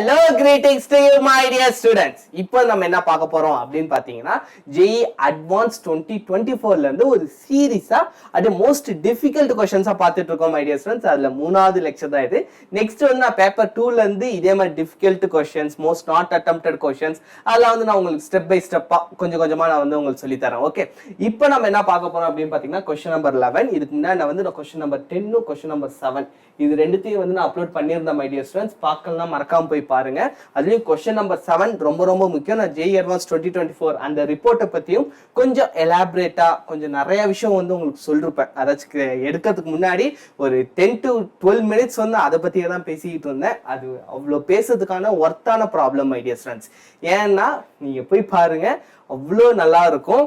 Hello, greetings to you, my dear students. இப்போ நம்ம என்ன பார்க்க போறோம் அப்படின்னு பாத்தீங்கன்னா JEE Advanced 2024ல இருந்து ஒரு சீரிஸா அது மோஸ்ட் டிஃபிகல்ட் क्वेश्चंसா பார்த்துட்டு இருக்கோம் my dear students. அதுல மூணாவது லெக்சர் தான் இது. நெக்ஸ்ட் வந்து நான் பேப்பர் 2ல இருந்து இதே மாதிரி difficult questions, most not attempted questions அதெல்லாம் வந்து நான் உங்களுக்கு ஸ்டெப் பை ஸ்டெப்பா கொஞ்சம் கொஞ்சமா நான் வந்து உங்களுக்கு சொல்லி தரேன். ஓகே, இப்போ நம்ம என்ன பார்க்க போறோம் அப்படின்னு பாத்தீங்கன்னா क्वेश्चन நம்பர் 11. இதுக்கு முன்னாடி நான் வந்து क्वेश्चन நம்பர் 10 क्वेश्चन நம்பர் 7 இது ரெண்டுத்தையும் வந்து நான் அப்லோட் பண்ணியிருந்தேன் my dear students. பார்க்கலாம் மறக்காம போய் பாருங்க. அதுலயும் क्वेश्चन நம்பர் 7 ரொம்ப ரொம்ப முக்கியம். நான் JEE Advanced 2024 அந்த ரிப்போர்ட்டை பத்தியும் கொஞ்சம் எலாபரேட்டா கொஞ்சம் நிறைய விஷயம் வந்து உங்களுக்கு சொல்லிருப்பேன். அதாச்சும் எடுக்கிறதுக்கு முன்னாடி ஒரு 10 to 12 மினிட்ஸ் வந்து அதை பத்தியே தான் பேசிக்கிட்டு இருந்தேன். அது அவ்வளோ பேசுறதுக்கான ஒர்த்தான ப்ராப்ளம் my dear students. ஏன்னா நீங்க போய் பாருங்க, அவ்வளோ நல்லா இருக்கும்.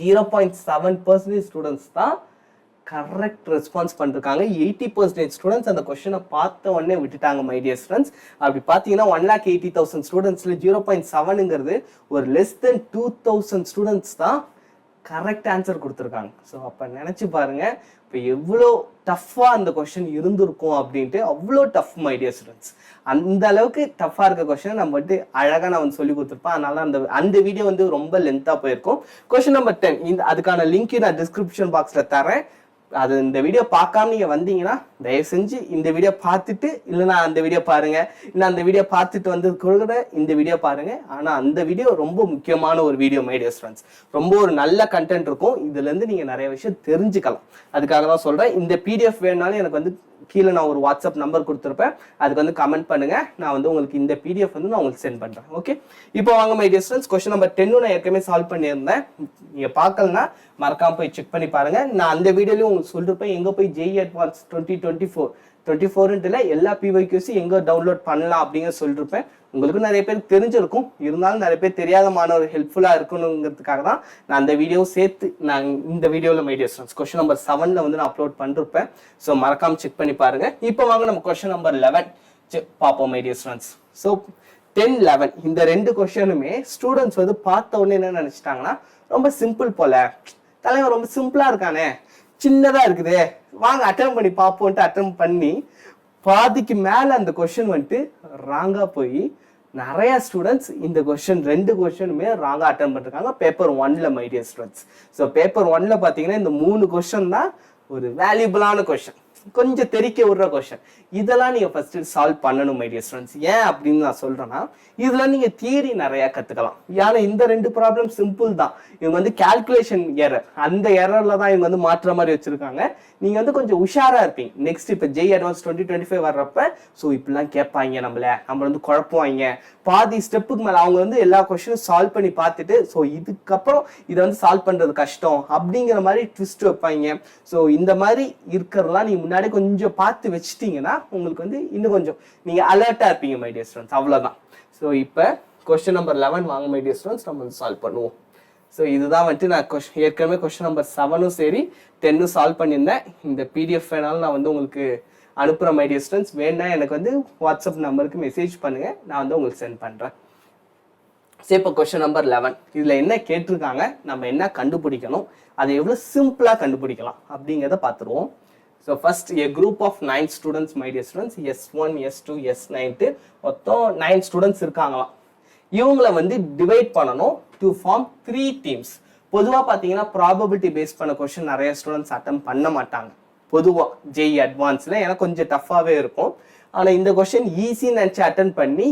0.7% ஸ்டூடெண்ட்ஸ் தான் கரெக்ட் ரெஸ்பான்ஸ் பண்ணிருக்காங்க. 80% ஸ்டூடெண்ட்ஸ் அந்த கொஸ்டினை பார்த்த உடனே விட்டுட்டாங்க my dear students. அப்படி பார்த்தீங்கன்னா 1,80,000 ஸ்டூடெண்ட்ஸ்ல 0.7ங்கிறது ஒரு லெஸ் தென் 2,000 ஸ்டூடெண்ட்ஸ் தான் கரெக்ட் ஆன்சர் கொடுத்துருக்காங்க. ஸோ அப்போ நினைச்சு பாருங்க இப்போ எவ்வளோ டஃப்பா அந்த கொஸ்டின் இருந்திருக்கும் அப்படின்ட்டு. அவ்வளோ டஃப் my dear students. அந்த அளவுக்கு டஃப்பா இருக்க கொஸ்டின் நம்ம வந்து அழகா நான் வந்து சொல்லி கொடுத்துருப்பேன். அதனால அந்த வீடியோ வந்து ரொம்ப லென்த்தா போயிருக்கும். கொஸ்டின் நம்பர் 10 அதுக்கான லிங்க் நான் டிஸ்கிரிப்ஷன் பாக்ஸ்ல தரேன். அது இந்த வீடியோ பார்க்காம நீங்க வந்தீங்கன்னா தயவு செஞ்சு இந்த வீடியோ பார்த்துட்டு இல்லைன்னா அந்த வீடியோ பாருங்க, இல்லை அந்த வீடியோ பார்த்துட்டு வந்து கூட இந்த வீடியோ பாருங்க. ஆனா அந்த வீடியோ ரொம்ப முக்கியமான ஒரு வீடியோ my dear friends. ரொம்ப ஒரு நல்ல கண்டென்ட் இருக்கும். இதுல இருந்து நீங்க நிறைய விஷயம் தெரிஞ்சுக்கலாம். அதுக்காக தான் சொல்றேன். இந்த PDF வேணுனாலும் எனக்கு வந்து கீழே நான் ஒரு வாட்ஸ்அப் நம்பர் கொடுத்துருப்பேன். அதுக்கு வந்து கமெண்ட் பண்ணுங்க. நான் வந்து உங்களுக்கு இந்த PDF வந்து நான் உங்களுக்கு சென்ட் பண்றேன். ஓகே, இப்போ வாங்க my dear friends. Question number 10 நான் ஏற்கனவே சால்வ் பண்ணியிருந்தேன். நீங்க பார்க்கலன்னா மறக்காம போய் செக் பண்ணி பாருங்க. நான் அந்த வீடியோலயும் உங்களுக்கு சொல்லிருப்பேன் எங்க போய் JEE Advanced 2024 எல்லா PYQs எங்க டவுன்லோட் பண்ணலாம் அப்படிங்கிற சொல்லிருப்பேன். உங்களுக்கு நிறைய பேர் தெரிஞ்சிருக்கும், இருந்தாலும் நிறைய பேர் தெரியாத மாணவர் ஹெல்ப்ஃபுல்லா இருக்கணுங்கிறதுக்காக தான் நான் அந்த வீடியோ சேர்த்து நான் இந்த வீடியோவில் my dear students question number 7ல வந்து நான் அப்லோட் பண்ணிருப்பேன். ஸோ மறக்காம செக் பண்ணி பாருங்க. இப்போ வாங்க நம்ம கொஸ்டின் நம்பர் 11 பார்ப்போம் my dear students. ஸோ 10, 11 இந்த ரெண்டு கொஸ்டினுமே ஸ்டூடெண்ட்ஸ் வந்து பார்த்த உடனே என்ன நினைச்சிட்டாங்கன்னா ரொம்ப சிம்பிள் போல, தலைவர் ரொம்ப சிம்பிளா இருக்கானே, சின்னதா இருக்குது, வாங்க அட்டன் பண்ணி பார்ப்போன்ட்டு அட்டன் பண்ணி பாதிக்கு மேல அந்த கொஸ்டின் வந்துட்டு ராங்கா போய் நிறைய ஸ்டூடெண்ட்ஸ் இந்த ரெண்டு கொஸ்டினுமே ராங்கா அட்டன் பண்ணிருக்காங்க பேப்பர் 1ல my dear students. So paper 1ல பாத்தீங்கன்னா இந்த 3 கொஸ்டின் தான் ஒரு வேல்யூபிளான கொஸ்டின், கொஞ்சம் தெரிக்க விடுற கொஸ்டின். இதெல்லாம் நீங்க ஃபர்ஸ்ட் சால்வ் பண்ணணும் my dear students. ஏன் அப்படின்னு நான் சொல்றேன்னா இதுல நீங்க தியரி நிறைய கத்துக்கலாம். ஏன்னா இந்த ரெண்டு ப்ராப்ளம் சிம்பிள் தான். இவங்க வந்து கால்குலேஷன் எரர், அந்த எரர்ல தான் இவங்க வந்து மாற்ற மாதிரி வச்சிருக்காங்க. நீங்க வந்து கொஞ்சம் உஷாரா இருப்பீங்க. நெக்ஸ்ட் இப்ப JEE Advanced 2025 வர்றப்ப ஸோ இப்படிலாம் கேட்பாங்க, நம்ம வந்து குழப்புவாங்க. பாதி ஸ்டெப்புக்கு மேல அவங்க வந்து எல்லா கொஸ்டினும் சால்வ் பண்ணி பார்த்துட்டு ஸோ இதுக்கப்புறம் இதை வந்து சால்வ் பண்றது கஷ்டம் அப்படிங்கிற மாதிரி ட்விஸ்ட் வைப்பாங்க. ஸோ இந்த மாதிரி இருக்கிறதெல்லாம் நீங்க முன்னாடி கொஞ்சம் பார்த்து வச்சுட்டீங்கன்னா உங்களுக்கு வந்து இன்னும் கொஞ்சம் நீங்க அலர்ட்டா இருப்பீங்க my dear students. அவ்வளவுதான். ஸோ இப்போ கொஸ்டின் நம்பர் 11 வாங்க my dear students, நம்ம வந்து சால்வ் பண்ணுவோம். ஸோ இதுதான் வந்துட்டு நான் ஏற்கனவே கொஸ்டின் நம்பர் 7ம் சரி 10ம் சால்வ் பண்ணியிருந்தேன். இந்த PDF வேணாலும் நான் வந்து உங்களுக்கு அனுப்புகிறேன் my dear students. வேணா எனக்கு வந்து வாட்ஸ்அப் நம்பருக்கு மெசேஜ் பண்ணுங்க, நான் வந்து உங்களுக்கு சென்ட் பண்ணுறேன். சரி, இப்போ கொஸ்டின் நம்பர் 11 இதில் என்ன கேட்டிருக்காங்க, நம்ம என்ன கண்டுபிடிக்கணும், அதை எவ்வளோ சிம்பிளாக கண்டுபிடிக்கலாம் அப்படிங்கிறத பார்த்துருவோம். So first a group of 9 students my dear students, S1, S2, S9 மொத்தம் 9 ஸ்டூடெண்ட்ஸ் இருக்காங்களாம். இவங்களை வந்து டிவைட் பண்ணணும் டு ஃபார்ம் 3 டீம்ஸ். பொதுவாக பார்த்தீங்கன்னா ப்ராபபிலிட்டி பேஸ் பண்ண கொஸ்டின் நிறைய ஸ்டூடெண்ட்ஸ் அட்டன் பண்ண மாட்டாங்க பொதுவாக JEE Advancedல, ஏன்னா கொஞ்சம் டஃப்பாகவே இருக்கும். ஆனால் இந்த கொஸ்டின் ஈஸின்னு நினச்சி அட்டன் பண்ணி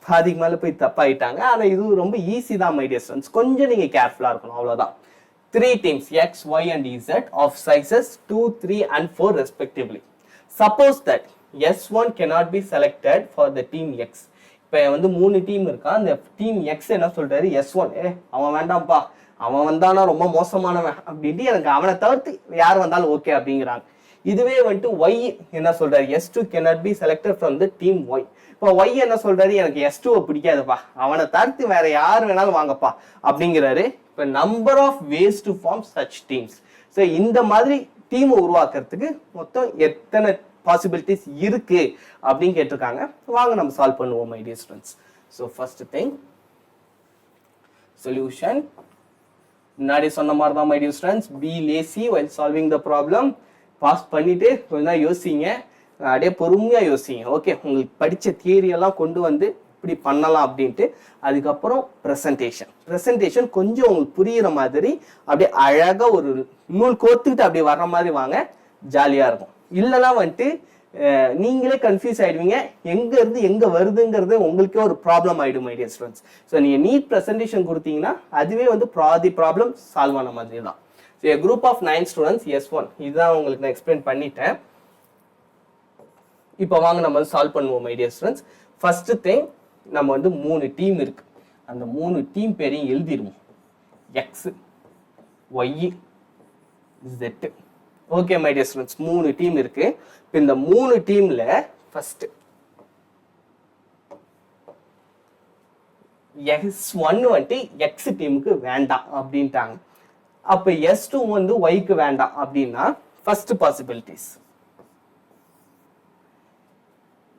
பாதிக்கு மேலே போய் தப்பாயிட்டாங்க. ஆனால் இது ரொம்ப ஈஸி தான் my dear students. கொஞ்சம் நீங்கள் கேர்ஃபுல்லாக இருக்கணும், அவ்வளோதான். 3 teams X, Y and Z of sizes 2, 3 and 4 respectively. Suppose that S1 cannot be selected for the team X. இப்போ வந்து 3 டீம் இருக்கா, அந்த டீம் எக்ஸ் என்ன சொல்றாரு, S1 அவன் வேண்டாம்ப்பா, அவன் வந்தானா ரொம்ப மோசமானவன் அப்படின்ட்டு எனக்கு அவனை தவிர்த்து யார் வந்தாலும் ஓகே அப்படிங்கிறாங்க. இதுவே வந்துட்டு Y என்ன சொல்றாரு, S2 cannot be selected from the team Y. இப்போ Y என்ன சொல்றாரு, எனக்கு S2 பிடிக்காதுப்பா, அவனை தவிர்த்து வேற யார் வேணாலும் வாங்கப்பா அப்படிங்கிறாரு. இப்போ number of ways to form such teams. So இந்த மாதிரி டீம் உருவாக்குறதுக்கு மொத்தம் எத்தனை பாசிபிலிட்டிஸ் இருக்கு அப்படின்னு கேட்டிருக்காங்க. வாங்க நம்ம சால்வ் பண்ணுவோம் my dear students. So first thing solution முன்னாடி சொன்ன மாதிரி தான் my dear students. Be lazy while solving the problem. Pause பண்ணிட்டு கொஞ்சம் யோசிங்க. அப்படியே பொறுமையா யோசிங்க. ஓகே, உங்களுக்கு படிச்ச தியரி எல்லாம் கொண்டு வந்து இப்படி பண்ணலாம் அப்படின்ட்டு. அதுக்கப்புறம் ப்ரெசன்டேஷன் கொஞ்சம் உங்களுக்கு புரியுற மாதிரி அப்படியே அழகா ஒரு நூல் கோத்துக்கிட்டு அப்படியே வர்ற மாதிரி வாங்க, ஜாலியா இருக்கும். இல்லைன்னா வந்துட்டு நீங்களே கன்ஃபியூஸ் ஆயிடுவீங்க, எங்க இருந்து எங்க வருதுங்கிறது உங்களுக்கே ஒரு ப்ராப்ளம் ஆயிடும் மை டியர் ஸ்டூடெண்ட்ஸ். ஸோ நீங்க நீட் ப்ரெசன்டேஷன் கொடுத்தீங்கன்னா அதுவே வந்து பாதி ப்ராப்ளம் சால்வ் ஆன மாதிரி தான். So group of 9 students S1 இதுதான் உங்களுக்கு நான் எக்ஸ்பிளைன் பண்ணிட்டேன். இப்போ வாங்க நம்ம சால்வ் பண்ணுவோம் my dear students. First thing, நம்ம வந்து 3 டீம் இருக்கு. அந்த 3 டீம் பேரையும் எழுதிடுவோம். X, Y, Z. Okay my dear students, 3 team இருக்கு. இப்போ இந்த 3 டீம்ல ஃபர்ஸ்ட் S1 வந்துட்டு X டீமுக்கு வேண்டாம் அப்படின்ட்டாங்க. அப்ப S2 வந்து Yக்கு வேண்டாம் அப்படின்னா ஃபர்ஸ்ட் பாசிபிலிட்டிஸ்,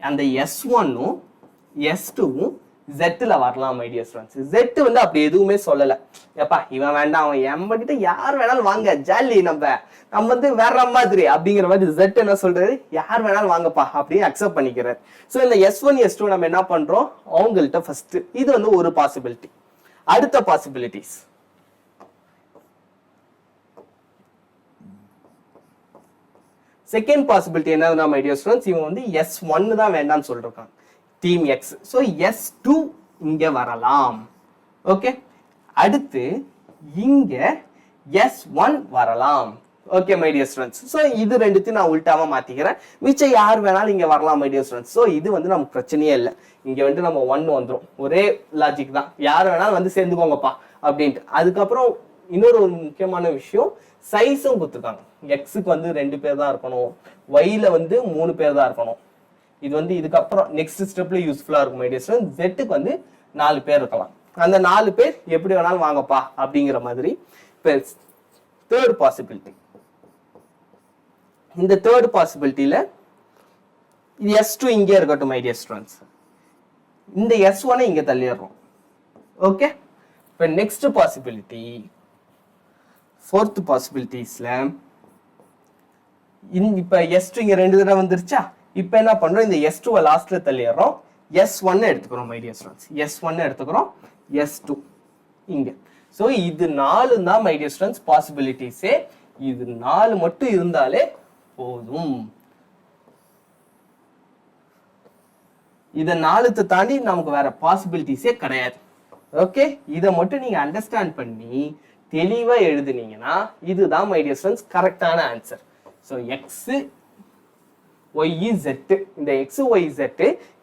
அந்த S1ம் S2ம் Z வரலாம் மை டியர் ஸ்டூடெண்ட்ஸ். Z வந்து அப்படி எதுவுமே சொல்லல, ஏப்பா இவன் வேண்டாம், அவன் எம்மகிட்ட யார் வேணாலும் வாங்க, ஜாலி, நம்ம வந்து வேற மாதிரி அப்படிங்கிற மாதிரி Z என்ன சொல்றாரு, யார் வேணாலும் வாங்கப்பா அப்படியே அக்செப்ட் பண்ணிக்கிறார். ஸோ இந்த S1 S2 நம்ம என்ன பண்றோம், அவங்கள்ட்ட ஃபர்ஸ்ட் இது வந்து ஒரு பாசிபிலிட்டி. அடுத்த பாசிபிலிட்டிஸ், செகண்ட் பாசிபிலிட்டி என்னன்னா மை டியர் ஸ்டூடெண்ட்ஸ், இவன் வந்து S1 தான் வேண்டாம்னு சொல்றான் டீம் X. ஸோ S2 இங்க வரலாம். ஓகே, அடுத்து இங்க S1 வரலாம். Okay my dear students. So இது ரெண்டுத்தையும் நான் உல்டாவா மாத்திக்கிறேன், மிச்சம் யார் வேணாலும் இங்க வரலாம் மை டியர் ஸ்டூடெண்ட்ஸ். ஸோ இது வந்து நமக்கு பிரச்சனையே இல்லை, இங்க வந்து நம்ம 1 வந்துடும், ஒரே லாஜிக் தான், யார் வேணாலும் வந்து சேர்ந்துக்கோங்கப்பா அப்படின்ட்டு. அதுக்கப்புறம் இன்னொரு ஒரு முக்கியமான விஷயம், சைஸும் கொடுத்துருக்காங்க. Xக்கு வந்து 2 பேர் தான் இருக்கணும், Yல வந்து 3 பேர் தான் இருக்கணும். இது வந்து இதுக்கப்புறம் நெக்ஸ்ட் ஸ்டெப்ல யூஸ்ஃபுல்லா இருக்கும் மை டியர் ஸ்டூடெண்ட்ஸ். Zக்கு வந்து 4 பேர் இருக்கலாம், அந்த 4 பேர் எப்படி வேணாலும் வாங்கப்பா அப்படிங்கிற மாதிரி. தேர்ட் பாசிபிலிட்டி, இந்த தேர்ட் பாசிபிலிட்டியில S2 இங்கே இருக்கட்டும் மை டியர் ஸ்டூடெண்ட்ஸ், இந்த S1 இங்க தள்ளிடுறோம். ஓகே, இப்போ நெக்ஸ்ட் பாசிபிலிட்டி, ஃபோர்த் பாசிபிலிட்டிஸ்ல இப்ப S2 இங்க 2 தடவை வந்துருச்சா, இப்ப என்ன பண்றோம், இந்த S2 லாஸ்ட்ல தள்ளிடுறோம், S1 எடுத்துக்கிறோம் மை டியர் ஸ்டூடெண்ட்ஸ். S1 எடுத்துக்கிறோம், S2 இங்க. சோ இது 4 தான் மை டியர் ஸ்டூடெண்ட்ஸ் பாசிபிலிட்டிஸே. இது 4 மட்டும் இருந்தாலே போதும். இத 4 தாண்டி நமக்கு வேற பாசிபிலிட்டிஸே கிடையாது. ஓகே, இத மட்டும் நீங்க அண்டர்ஸ்டாண்ட் பண்ணி தெளிவா எழுதுனீங்கன்னா இதுதான் மை டியர் ஸ்டூடெண்ட்ஸ் கரெக்டான answer. So X, Y, Z, இந்த X, Y, Z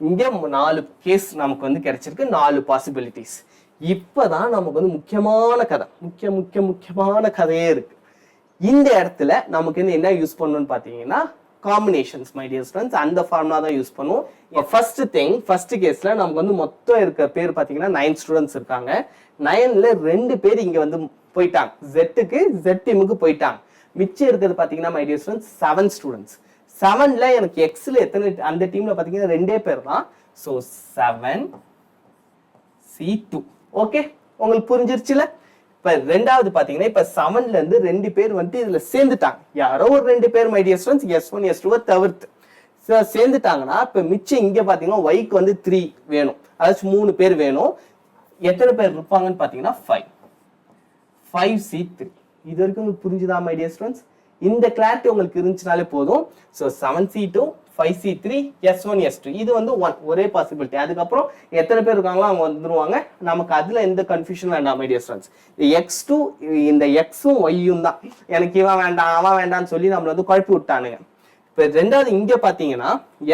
இங்க 4 கேஸ் நமக்கு வந்து கிடைச்சிருக்கு, 4 பாசிபிலிட்டிஸ். இப்பதான் நமக்கு வந்து முக்கியமான கதை, முக்கியமான கதையே இருக்கு. இந்த இடத்துல நமக்கு என்ன யூஸ் பண்ணணும்னு பாத்தீங்கன்னா காம்பினேஷன்ஸ் மை டியர் ஸ்டூடெண்ட்ஸ். அந்த ஃபார்முலா தான் யூஸ் பண்ணுவோம். ஃபர்ஸ்ட் திங், ஃபர்ஸ்ட் கேஸ்ல நமக்கு வந்து மொத்தம் இருக்க பேர் பாத்தீங்கன்னா 9 ஸ்டூடெண்ட்ஸ் இருக்காங்க. 9ல 2 பேர் இங்க வந்து போயிட்டாங்க, Z டீமுக்கு போயிட்டாங்க. மிச்சம் இருக்கிறது பாத்தீங்கன்னா மை டியர் ஸ்டூடெண்ட்ஸ் 7 ஸ்டூடெண்ட்ஸ். 7ல எனக்கு Xல எத்தனை, அந்த டீம்ல பாத்தீங்கன்னா 2 பேர் தான். So 7C2. ஓகே, உங்களுக்கு புரிஞ்சிருச்சுல. இப்ப ரெண்டாவது பாத்தீங்கன்னா இப்ப 7ல இருந்து 2 பேர் வந்து இதுல சேர்ந்துட்டாங்க, யாரோ ஒரு 2 பேர் my dear students S1 S2 தவிர்த்து சேர்ந்துட்டாங்கன்னா இப்ப மிச்சம் இங்க பாத்தீங்கன்னா Yக்கு வந்து 3 வேணும், அதாச்சும் 3 பேர் வேணும். எத்தனை பேர் இருப்பாங்கன்னு பாத்தீங்கன்னா 5C3. இது வரைக்கும் உங்களுக்கு புரிஞ்சுதா மை டியர் ஸ்டூடெண்ட்ஸ்? இந்த கிளாரிட்டி உங்களுக்கு இருந்துச்சுனாலே போதும். So 7C2 5C3 S1 S2 இது வந்து 1 ஒரே பாசிபிலிட்டி. அதுக்கப்புறம் எத்தனை பேர் இருக்காங்களோ அவங்க வந்துருவாங்க, நமக்கு அதுல எந்த கன்ஃபியூஷன் வேண்டாம் மை டியர் ஸ்டூடெண்ட்ஸ். X2 இந்த Xும் Yயும் தான், எனக்கு இவன் வேண்டாம் அவன் வேண்டாம்னு சொல்லி நம்மள வந்து குழப்பி விட்டானுங்க. இப்போ ரெண்டாவது இங்க பாத்தீங்கன்னா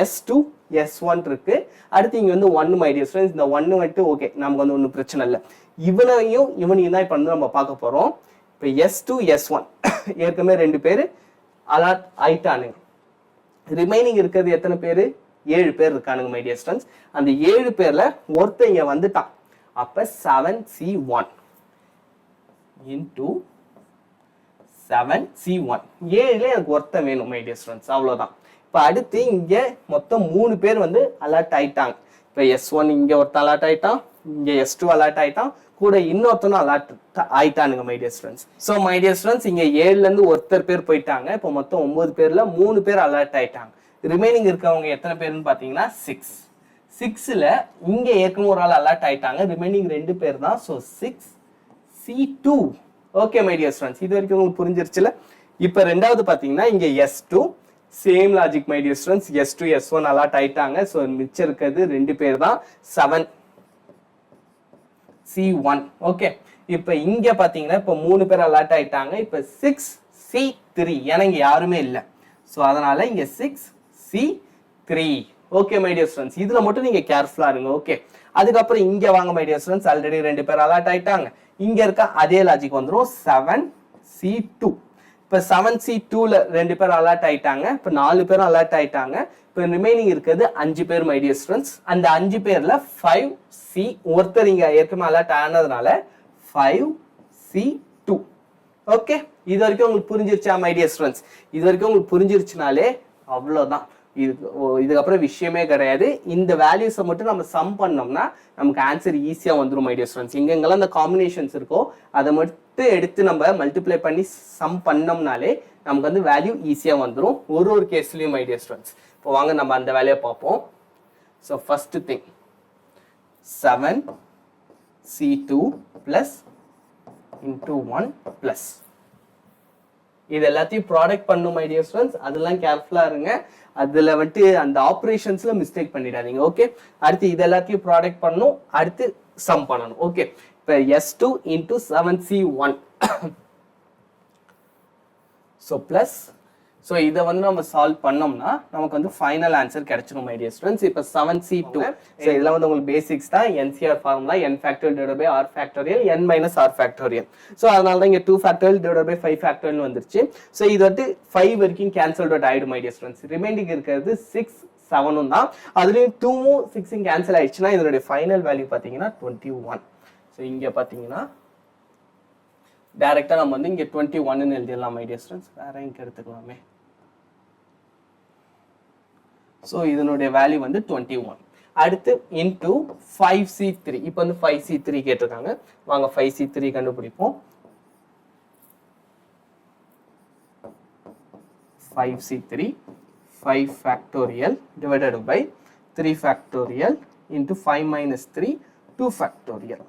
S2 S1 இருக்கு, அடுத்து இங்க வந்து 1 மை டியர் ஸ்டூடெண்ட்ஸ். இந்த 1 வந்துட்டு ஓகே, நமக்கு வந்து ஒன்றும் பிரச்சனை இல்லை. இவனையும் தான் இப்ப வந்து நம்ம பார்க்க போறோம். இப்போ S2 S1 ஏற்கனவே 2 பேர் அலாட் ஆயிட்டானுங்க. ரிமைனிங் இருக்கிறது எத்தனை பேரு, 7 பேர் இருக்கானுங்க மை டியர் ஸ்டூடெண்ட்ஸ். அந்த 7 பேர்ல ஒருத்தன் இங்க வந்துட்டான். அப்ப 7C1 into 7C1 7ல எனக்கு ஒருத்தன் வேணும் மை டியர் ஸ்டூடெண்ட்ஸ், அவ்வளவுதான். இப்ப அடுத்து இங்க மொத்தம் 3 பேர் வந்து அலாட் ஆயிட்டாங்க. இப்ப S1 இங்க ஒருத்தன் அலாட் ஆயிட்டான், இங்க S2 அலாட் ஆயிட்டான், கூட இன்னொருத்தனும் அலாட் ஆயிட்டானுங்க my dear students. So my dear students இங்க 7ல இருந்து ஒருத்தர் பேர் போயிட்டாங்க. இப்போ மொத்தம் 9 பேர்ல 3 பேர் அலாட் ஆயிட்டாங்க. ரிமைனிங் இருக்கவங்க எத்தனை பேருன்னு பார்த்தீங்கன்னா 6. 6ல் இங்கே ஏற்கனவே ஒரு ஆள் அலர்ட் ஆயிட்டாங்க, ரிமைனிங் 2 பேர் தான். So 6C2. Okay my dear students, இது வரைக்கும் உங்களுக்கு புரிஞ்சிருச்சுல. இப்போ ரெண்டாவது பார்த்தீங்கன்னா இங்கே S2, same logic my dear students. S2 S1 alert ஆயிட்டாங்க. ஸோ மிச்சம் இருக்கிறது 2 பேர் தான், 7C1. ஓகே, இப்போ இங்க பாத்தீங்கன்னா இப்போ 3 பேர் அலர்ட் ஆயிட்டாங்க. இப்போ 6C3, ஏன்னா இங்க யாருமே இல்லை. ஸோ அதனால இங்க 6C3. Okay my dear students, இதுல மட்டும் நீங்க கேர்ஃபுல்லா இருங்க. ஓகே, அதுக்கப்புறம் இங்க வாங்க மை டியர் ஸ்டூடெண்ட்ஸ். ஆல்ரெடி 2 பேர் அலர்ட் ஆயிட்டாங்க. இங்க இருக்க அதே லாஜிக் வந்துடும், 7C2. இப்போ 7C2ல 2 பேர் அலர்ட் ஆயிட்டாங்க. இப்போ 4 பேரும் அலர்ட் ஆயிட்டாங்க. இப்போ ரிமைனிங் இருக்கிறது 5 பேர் மை டியர் ஸ்டூடெண்ட்ஸ். அந்த 5 பேர்ல 5C, ஒருத்தர் இங்க ஏற்கனவே அலர்ட் ஆனதுனால 5C2. ஓகே, இது வரைக்கும் உங்களுக்கு புரிஞ்சிருச்சா மை டியர் ஸ்டூடெண்ட்ஸ்? இது வரைக்கும் உங்களுக்கு புரிஞ்சிருச்சுனாலே அவ்வளோதான். இதுக்கப்புறம் விஷயமே கிடையாது. இந்த வேல்யூஸை மட்டும் நம்ம சம் பண்ணோம்னா நமக்கு ஆன்சர் ஈஸியாக வந்துடும் மை டியர் ஸ்டூடெண்ட்ஸ். எங்கெங்கெல்லாம் இந்த காம்பினேஷன்ஸ் இருக்கோ அதை மட்டும் எடுத்து நம்ம மல்டிப்ளை பண்ணி சம் பண்ணோம்னாலே நமக்கு வந்து வேல்யூ ஈஸியாக வந்துடும் ஒரு கேஸ்லையும் மை டியர் ஸ்டூடெண்ட்ஸ். இப்போ வாங்க நம்ம அந்த வேல்யூயை பார்ப்போம். So first thing 7C2 plus into 1 plus, இது எல்லாத்தையும் ப்ராடக்ட் பண்ணும் மை டியர் ஸ்டூடெண்ட்ஸ். அதெல்லாம் கேர்ஃபுல்லா இருங்க. அதுல வந்துட்டு அந்த ஆப்ரேஷன்ஸ்ல மிஸ்டேக் பண்ணிடாதீங்க. ஓகே, அடுத்து இது எல்லாத்தையும் ப்ராடக்ட் பண்ணணும், அடுத்து சம் பண்ணணும். ஓகே, இப்போ S2 into 7C1. So plus, so இதை வந்து நம்ம சால்வ் பண்ணோம்னா நமக்கு வந்து ஃபைனல் ஆன்சர் கிடைச்சிடும் மை டியர் ஸ்டூடெண்ட்ஸ். இப்போ 7C2, ஸோ இதெல்லாம் வந்து உங்களுக்கு பேசிக்ஸ் தான். NCR formula n factorial divided by r factorial n minus r factorial. So அதனால தான் இங்கே 2 ஃபேக்டோரியல் டிவைடட் பை 5 ஃபேக்டோரியல் வந்துருச்சு. ஸோ இது வந்து 5 வரைக்கும் கேன்சல் அவுட் ஆயிடும் மை டியர் ஸ்டூடெண்ட்ஸ். ரிமைனிங் இருக்கிறது 6 7 தான். அதுலேயும் 2ம் 6ம் கேன்சல் ஆயிடுச்சுன்னா இதனுடைய ஃபைனல் வேல்யூ பார்த்தீங்கன்னா 21. ஸோ இங்கே பார்த்தீங்கன்னா டைரக்டா நம்ம வந்து இங்கே 21ன்னு எழுதிடலாம் மை டியர் ஸ்டூடெண்ட்ஸ். வேற இங்கே எடுத்துக்கலாமே. ஸோ இதனுடைய வேல்யூ வந்து 21. அடுத்து இன்டூ 5C3. இப்போ வந்து 5C3 கேட்டிருக்காங்க. வாங்க 5C3 கண்டுபிடிப்போம். 5C3 5 factorial divided by 3 factorial into 5 minus 3 2 factorial.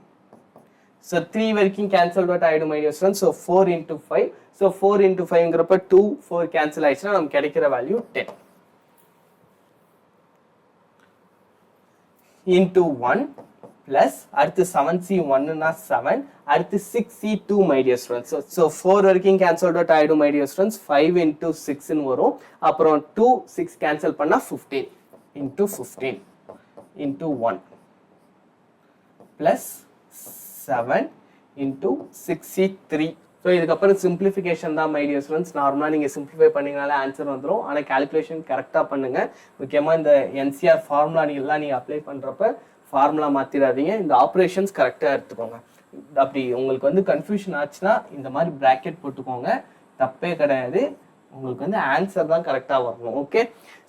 So 3 வரைக்கும் கேன்சல் அவுட் ஆயிடும் my dear students. So 4 into 5. So 4 into 5ங்கிறப்ப 2 4 கேன்சல் ஆயிடுச்சுன்னா நமக்கு கிடைக்கிற வேல்யூ 10 into 1 plus அடுத்து 7C1 னா 7, அடுத்து 6C2 my dear students. So 4 வரைக்கும் cancelled out ஆயிடும் my dear students. 5 into 6 ன்னு வரும். அப்புறம் 2 6 cancel பண்ணா 15 into 15 into 1 plus 7 into 6C3. So இதுக்கப்புறம் சிம்பிளிஃபிகேஷன் தான் மை டியர் ஸ்டூடெண்ட்ஸ். நார்மலாக நீங்கள் சிம்பிளிஃபை பண்ணிங்கனாலே ஆன்சர் வந்துடும். ஆனால் கேல்குலேஷன் கரெக்டாக பண்ணுங்கள். முக்கியமாக இந்த NCR ஃபார்முலா நீங்கள் அப்ளை பண்ணுறப்ப ஃபார்முலா மாற்றிடாதீங்க. இந்த ஆப்ரேஷன்ஸ் கரெக்டாக எடுத்துக்கோங்க. அப்படி உங்களுக்கு வந்து கன்ஃபியூஷன் ஆச்சுன்னா இந்த மாதிரி ப்ராக்கெட் போட்டுக்கோங்க, தப்பே கிடையாது. உங்களுக்கு வந்து ஆன்சர் தான் கரெக்டாக வரணும். ஓகே,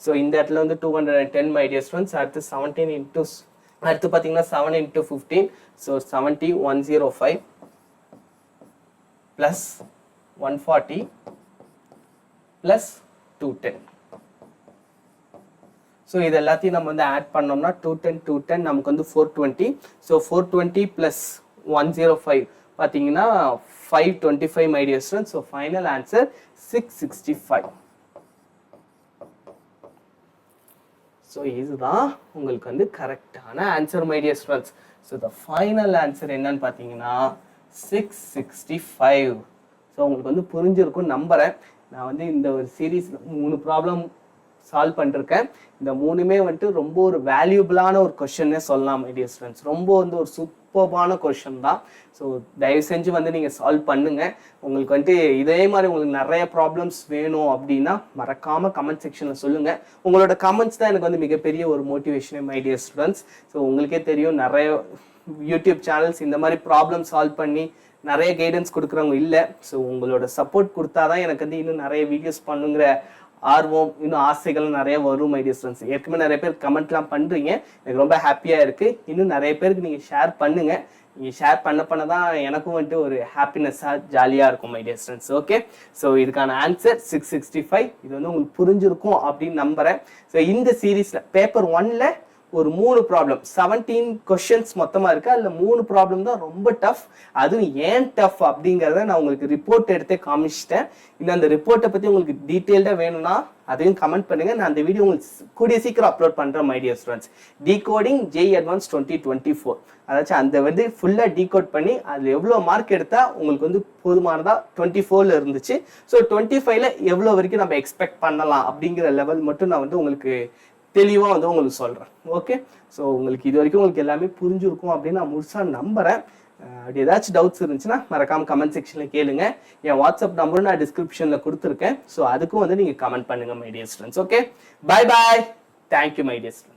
ஸோ இந்த இடத்துல வந்து 210 மை டியர் ஸ்டூடெண்ட்ஸ். அடுத்து 17 இன்டூ, அடுத்து பார்த்தீங்கன்னா 7 into 15. So 70 105 plus 140 plus 210. So இது எல்லாத்தையும் நம்ம வந்து ஆட் பண்ணோம்னா 210 நமக்கு வந்து 420. ஸோ 420 plus 105 பார்த்தீங்கன்னா 525 my dear students. So final answer 665. So இதுதான் உங்களுக்கு வந்து கரெக்டான answer my dear students. So the final answer என்னன்னு பார்த்தீங்கன்னா 665. ஸோ உங்களுக்கு வந்து புரிஞ்சிருக்கும் நம்புறேன். நான் வந்து இந்த ஒரு சீரீஸ் 3 ப்ராப்ளம் சால்வ் பண்ணிருக்கேன். இந்த 3மே வந்துட்டு ரொம்ப ஒரு வேல்யூபிளான ஒரு கொஸ்டின்னே சொல்லலாம் மை டியர் ஸ்டூடெண்ட்ஸ். ரொம்ப வந்து ஒரு சூப்பர்பான கொஸ்டின் தான். ஸோ தயவு செஞ்சு வந்து நீங்கள் சால்வ் பண்ணுங்க. உங்களுக்கு வந்துட்டு இதே மாதிரி உங்களுக்கு நிறைய ப்ராப்ளம்ஸ் வேணும் அப்படின்னா மறக்காம கமெண்ட் செக்ஷனில் சொல்லுங்க. உங்களோட கமெண்ட்ஸ் தான் எனக்கு வந்து மிகப்பெரிய ஒரு மோட்டிவேஷனே மை டியர் ஸ்டூடெண்ட்ஸ். ஸோ உங்களுக்கே தெரியும் நிறைய யூடியூப் சேனல்ஸ் இந்த மாதிரி ப்ராப்ளம் சால்வ் பண்ணி நிறைய கைடன்ஸ் கொடுக்குறவங்க இல்லை. ஸோ உங்களோட சப்போர்ட் கொடுத்தாதான் எனக்கு வந்து இன்னும் நிறைய வீடியோஸ் பண்ணுங்கிற ஆர்வம் இன்னும் ஆசைகள் நிறைய வரும் மை டியர் ஃப்ரெண்ட்ஸ். ஏற்கனவே நிறைய பேர் கமெண்ட்லாம் பண்றீங்க, எனக்கு ரொம்ப ஹாப்பியா இருக்கு. இன்னும் நிறைய பேருக்கு நீங்க ஷேர் பண்ணுங்க. நீங்க ஷேர் பண்ண தான் எனக்கும் வந்துட்டு ஒரு ஹாப்பினஸ்ஸா ஜாலியா இருக்கும் my dear friends. Okay, so இதுக்கான ஆன்சர் 665. இது வந்து உங்களுக்கு புரிஞ்சிருக்கும் அப்படின்னு நம்புறேன். ஸோ இந்த சீரீஸ்ல பேப்பர் 1ல ஒரு 3 ப்ராப்ளம் 17 கொஸ்டின்ஸ் மொத்தமா இருக்கு. அதுல 3 ப்ராப்ளம் தான் ரொம்ப டஃப். அதுவும் ஏன் டஃப் அப்படிங்கறத நான் உங்களுக்கு ரிப்போர்ட் எடுத்தே காமிச்சிட்டேன். இல்ல அந்த ரிப்போர்ட்டை பத்தி உங்களுக்கு டீடைல்டா வேணும்னா அதையும் கமெண்ட் பண்ணுங்க. நான் அந்த வீடியோ உங்களுக்கு கூடிய சீக்கிரம் அப்லோட் பண்றேன் my dear students. Decoding JEE Advanced 2024, அதாச்சும் அந்த வந்து ஃபுல்லா டீகோட் பண்ணி அதுல எவ்வளவு மார்க் எடுத்தா உங்களுக்கு வந்து போதுமானதா 24ல இருந்துச்சு. ஸோ 25ல எவ்வளவு வரைக்கும் நம்ம எக்ஸ்பெக்ட் பண்ணலாம் அப்படிங்கிற லெவல் மட்டும் நான் வந்து உங்களுக்கு தெளிவா வந்து உங்களுக்கு சொல்றேன். ஓகே, ஸோ உங்களுக்கு இது வரைக்கும் உங்களுக்கு எல்லாமே புரிஞ்சிருக்கும் அப்படின்னு நான் முழுசா நம்புறேன். அப்படி ஏதாச்சும் டவுட்ஸ் இருந்துச்சுன்னா மறக்காம கமெண்ட் செக்ஷன்ல கேளுங்க. என் வாட்ஸ்அப் நம்பரும் நான் டிஸ்கிரிப்ஷன்ல கொடுத்துருக்கேன். ஸோ அதுக்கும் வந்து நீங்க கமெண்ட் பண்ணுங்க my dear students. Okay, bye bye, thank you my dear students.